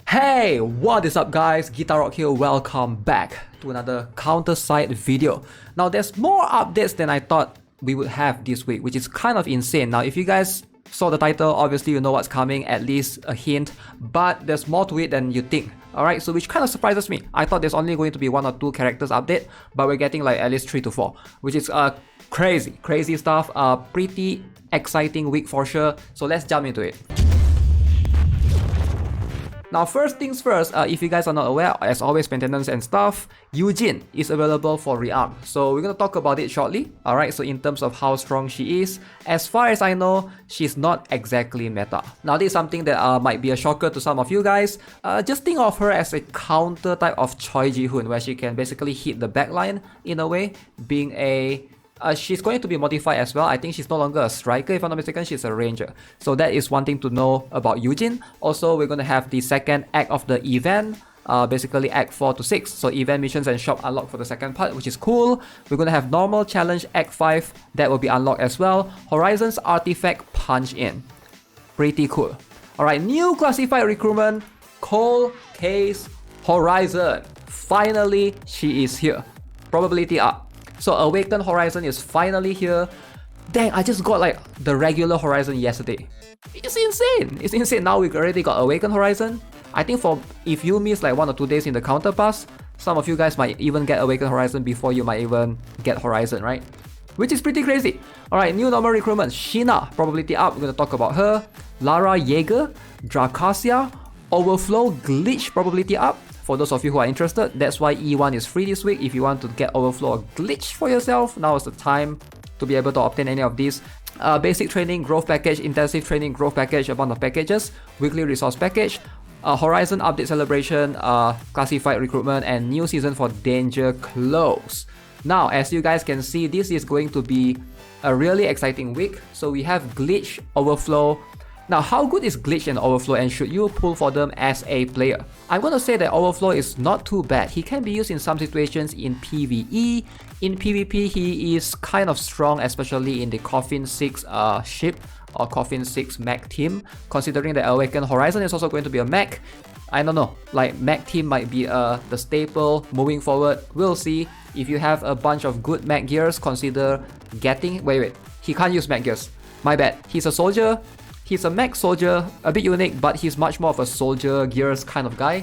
Hey, what is up guys? GuitarRock here, welcome back to another counter-side video. Now there's more updates than I thought we would have this week, which is kind of insane. Now if you guys saw the title, obviously you know what's coming, at least a hint, but there's more to it than you think. Alright, so which kind of surprises me. I thought there's only going to be 1 or 2 characters update, but we're getting like at least 3 to 4, which is crazy stuff. Pretty exciting week for sure, so let's jump into it. Now first things first, if you guys are not aware, as always, maintenance and stuff, Eugene is available for rearm. So we're going to talk about it shortly. Alright, so in terms of how strong she is, as far as I know, she's not exactly meta. Now this is something that might be a shocker to some of you guys. Just think of her as a counter type of Choi Ji-hoon, where she can basically hit the backline in a way, being a... she's going to be modified as well. I think she's no longer a striker, if I'm not mistaken, she's a ranger. So that is one thing to know about Eugene. Also, we're going to have the second act of the event, basically act 4 to 6. So event missions and shop unlocked for the second part, which is cool. We're going to have normal challenge act 5, that will be unlocked as well. Horizon's artifact punch in. Pretty cool. Alright, new classified recruitment, Cold Case Horizon. Finally, she is here. Probability up. So Awakened Horizon is finally here. Dang, I just got like the regular Horizon yesterday. It's insane. It's insane. Now we already got Awakened Horizon. I think for if you miss like 1 or 2 days in the counter pass, some of you guys might even get Awakened Horizon before you might even get Horizon, right? Which is pretty crazy. Alright, new normal recruitment. Shina, probability up. We're going to talk about her. Lara Jaeger, Dracasia, Overflow, Glitch, probability up. For those of you who are interested, that's why E1 is free this week. If you want to get Overflow or Glitch for yourself, now is the time to be able to obtain any of these. Basic training, growth package, intensive training, growth package, a bunch of packages, weekly resource package, Horizon update celebration, classified recruitment, and new season for Danger Close. Now, as you guys can see, this is going to be a really exciting week. So we have Glitch, Overflow. Now, how good is Glitch and Overflow, and should you pull for them as a player? I'm going to say that Overflow is not too bad. He can be used in some situations in PvE. In PvP, he is kind of strong, especially in the Coffin 6 ship or Coffin 6 mech team. Considering that Awakened Horizon is also going to be a mech, I don't know, like mech team might be the staple moving forward. We'll see. If you have a bunch of good mech gears, consider getting... Wait, he can't use mech gears. My bad. He's a soldier. He's a mech soldier, a bit unique, but he's much more of a soldier gears kind of guy.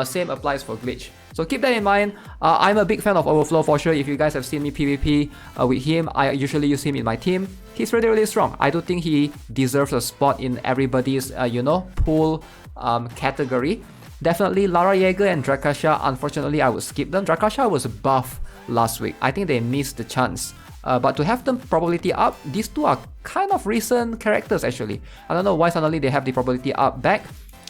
Same applies for Glitch. So keep that in mind. I'm a big fan of Overflow for sure. If you guys have seen me PvP with him, I usually use him in my team. He's really strong. I do think he deserves a spot in everybody's, pool category. Definitely Lara Jaeger and Dracasia, unfortunately I would skip them. Dracasia was buff last week. I think they missed the chance. But to have them probability up, these two are kind of recent characters actually. I don't know why suddenly they have the probability up back.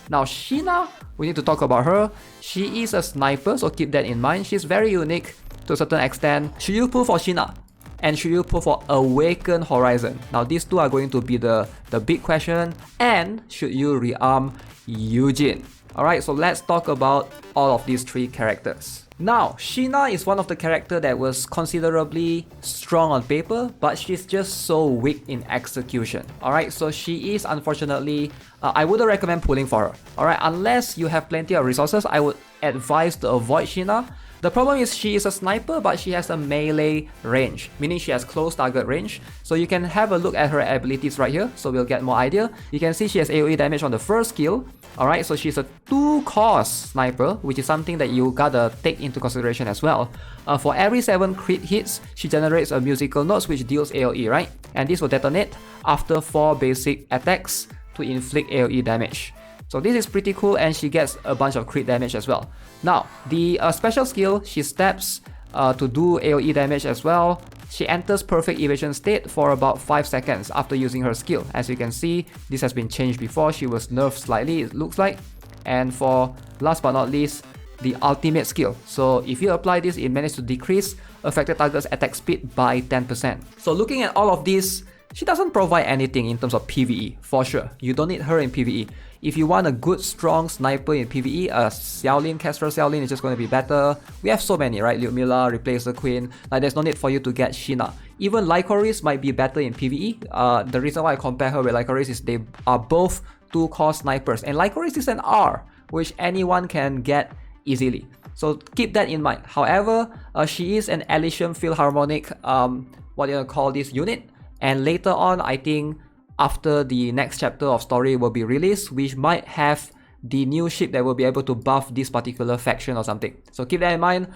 Now Shina, we need to talk about her. She is a sniper, so keep that in mind. She's very unique to a certain extent. Should you pull for Shina? And should you pull for Awakened Horizon? Now these two are going to be the big question. And should you rearm Eugene? Alright, so let's talk about all of these 3 characters. Now, Shina is one of the characters that was considerably strong on paper, but she's just so weak in execution. Alright, so she is unfortunately, I wouldn't recommend pulling for her. Alright, unless you have plenty of resources, I would advise to avoid Shina. The problem is she is a sniper, but she has a melee range, meaning she has close target range. So you can have a look at her abilities right here, so we'll get more idea. You can see she has AoE damage on the first skill. Alright, so she's a 2-cost sniper, which is something that you gotta take into consideration as well. For every 7 crit hits, she generates a musical notes which deals AoE, right? And this will detonate after 4 basic attacks to inflict AoE damage. So this is pretty cool, and she gets a bunch of crit damage as well. Now, the special skill, she steps to do AoE damage as well. She enters perfect evasion state for about 5 seconds after using her skill. As you can see, this has been changed before. She was nerfed slightly, it looks like. And for last but not least, the ultimate skill. So if you apply this, it manages to decrease affected target's attack speed by 10%. So looking at all of this, she doesn't provide anything in terms of PvE, for sure. You don't need her in PvE. If you want a good, strong sniper in PvE, Xiaolin, Kestrel Xiaolin is just going to be better. We have so many, right? Lyudmila, replace the Queen. Like, there's no need for you to get Shina. Even Lycoris might be better in PvE. The reason why I compare her with Lycoris is they are both 2-cost snipers. And Lycoris is an R, which anyone can get easily. So keep that in mind. However, she is an Elysium Philharmonic, what do you call this unit? And later on, I think after the next chapter of story will be released, we might have the new ship that will be able to buff this particular faction or something. So keep that in mind.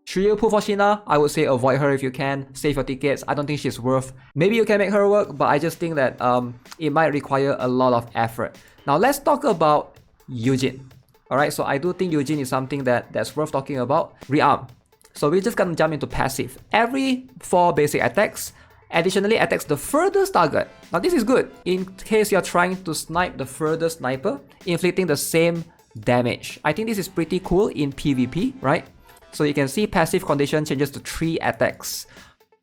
Should you pull for Shina? I would say avoid her if you can. Save your tickets. I don't think she's worth. Maybe you can make her work, but I just think that it might require a lot of effort. Now let's talk about Eugene. Alright, so I do think Eugene is something that's worth talking about. Rearm. So we're just gonna jump into passive. Every 4 basic attacks additionally attacks the furthest target. Now this is good in case you're trying to snipe the furthest sniper, inflicting the same damage. I think this is pretty cool in PvP, right? So you can see passive condition changes to 3 attacks.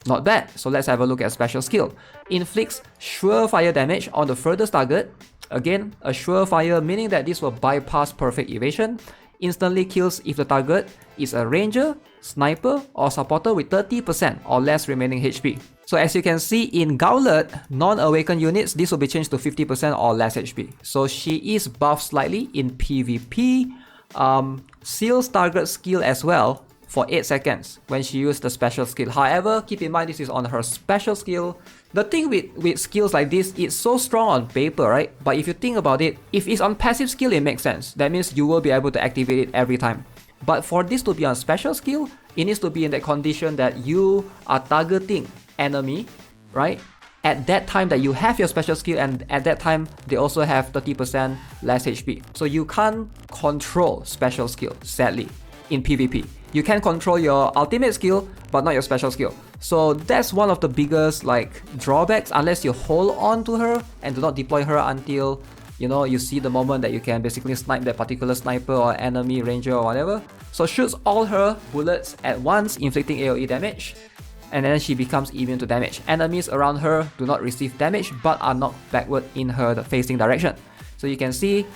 Not bad. So let's have a look at special skill. Inflicts surefire damage on the furthest target. Again, a surefire meaning that this will bypass perfect evasion. Instantly kills if the target is a ranger, sniper, or supporter with 30% or less remaining HP. So as you can see in Gauntlet, non-awakened units, this will be changed to 50% or less HP. So she is buffed slightly in PvP. Seals target skill as well for 8 seconds when she used the special skill. However, keep in mind this is on her special skill. The thing with skills like this, it's so strong on paper, right? But if you think about it, if it's on passive skill, it makes sense. That means you will be able to activate it every time. But for this to be on special skill, it needs to be in that condition that you are targeting enemy, right? At that time that you have your special skill, and at that time they also have 30% less HP. So you can't control special skill, sadly, in PvP. You can control your ultimate skill, but not your special skill. So that's one of the biggest drawbacks, unless you hold on to her and do not deploy her until you see the moment that you can basically snipe that particular sniper or enemy ranger or whatever. So shoots all her bullets at once, inflicting AoE damage, and then she becomes immune to damage. Enemies around her do not receive damage but are knocked backward in her facing direction. So you can see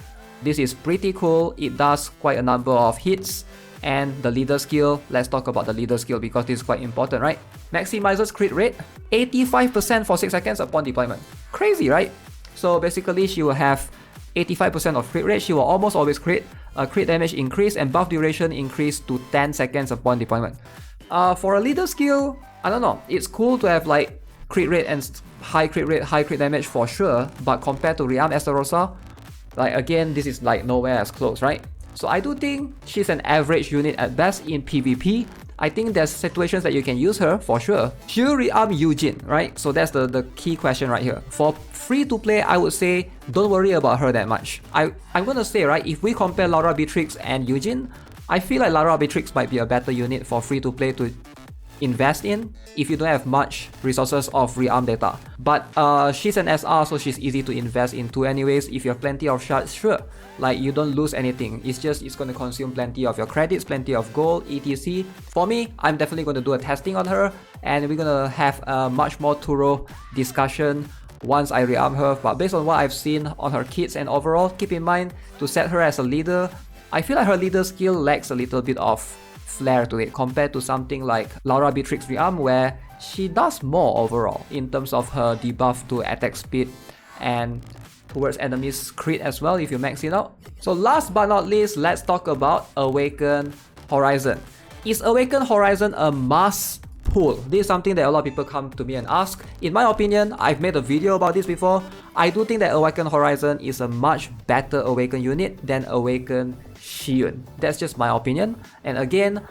this is pretty cool. It does quite a number of hits. And the leader skill, let's talk about the leader skill because this is quite important, right? Maximizes crit rate, 85% for 6 seconds upon deployment. Crazy, right? So basically she will have 85% of crit rate. She will almost always crit. Crit damage increase and buff duration increase to 10 seconds upon deployment. For a leader skill, I don't know. It's cool to have crit rate and high crit rate, high crit damage for sure. But compared to Rearm Estarossa, again, this is nowhere as close, right? So I do think she's an average unit at best in PvP. I think there's situations that you can use her for sure. Should you rearm Eugene, right? So that's the key question right here. For free to play, I would say don't worry about her that much. I'm gonna say, right, if we compare Lara Beatrix and Eugene, I feel like Lara Beatrix might be a better unit for free to play to invest in if you don't have much resources of rearm data. But she's an SR, so she's easy to invest into anyways. If you have plenty of shards, sure, you don't lose anything. It's going to consume plenty of your credits, plenty of gold, etc. For me, I'm definitely going to do a testing on her, and we're going to have a much more thorough discussion once I rearm her. But based on what I've seen on her kits and overall, keep in mind to set her as a leader. I feel like her leader skill lacks a little bit of flair to it compared to something like Lara Beatrix Rearm, where she does more overall in terms of her debuff to attack speed and towards enemies crit as well if you max it out. So last but not least, let's talk about Awaken Horizon. Is Awaken Horizon a must pull? This is something that a lot of people come to me and ask. In my opinion, I've made a video about this before. I do think that Awaken Horizon is a much better Awaken unit than Awaken Shiyun. That's just my opinion. And again,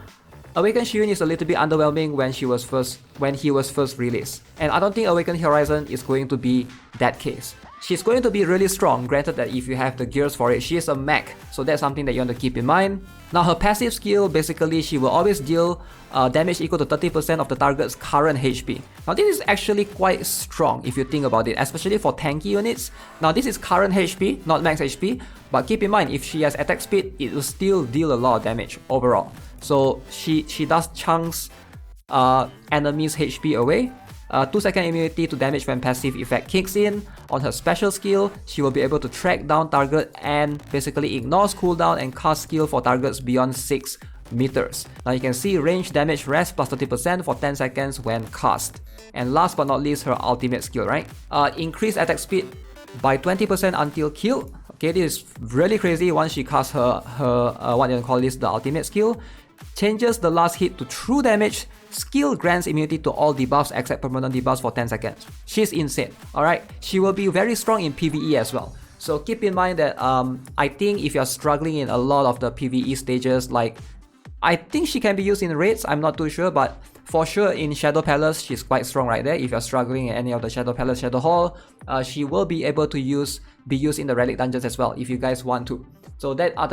Awaken Shiyun is a little bit underwhelming when he was first released. And I don't think Awaken Horizon is going to be that case. She's going to be really strong, granted that if you have the gears for it. She is a mech, so that's something that you want to keep in mind. Now her passive skill, basically she will always deal damage equal to 30% of the target's current HP. Now this is actually quite strong if you think about it, especially for tanky units. Now this is current HP, not max HP, but keep in mind if she has attack speed, it will still deal a lot of damage overall. So she does chunks enemies' HP away. 2-second immunity to damage when passive effect kicks in. On her special skill, she will be able to track down target and basically ignores cooldown and cast skill for targets beyond 6 meters. Now you can see range damage rest plus 30% for 10 seconds when cast. And last but not least, her ultimate skill, right? Increase attack speed by 20% until killed Okay, this is really crazy. Once she casts her what you call this, the ultimate skill, changes the last hit to true damage. Skill grants immunity to all debuffs except permanent debuffs for 10 seconds. She's insane. Alright, she will be very strong in PvE as well. So keep in mind that I think if you're struggling in a lot of the PvE stages, like I think she can be used in raids, I'm not too sure, but for sure in Shadow Palace she's quite strong right there. If you're struggling in any of the Shadow Palace, Shadow Hall, she will be able to be used in the relic dungeons as well if you guys want to. So those are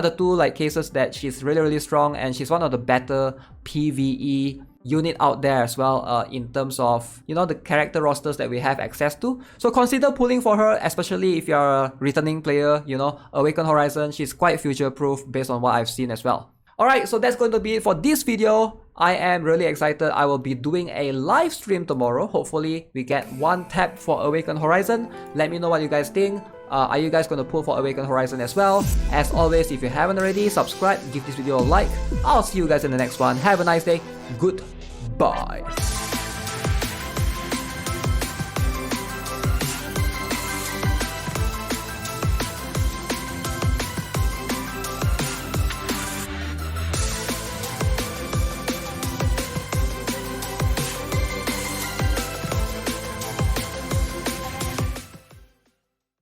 the two like cases that she's really strong, and she's one of the better PvE unit out there as well in terms of, you know, the character rosters that we have access to. So consider pulling for her, especially if you're a returning player. You know, Awaken Horizon, she's quite future proof based on what I've seen as well. Alright, so that's going to be it for this video. I am really excited. I will be doing a live stream tomorrow. Hopefully we get 1 tap for Awaken Horizon. Let me know what you guys think. Are you guys going to pull for Awaken Horizon as well? As always, if you haven't already, subscribe, give this video a like. I'll see you guys in the next one. Have a nice day. Goodbye.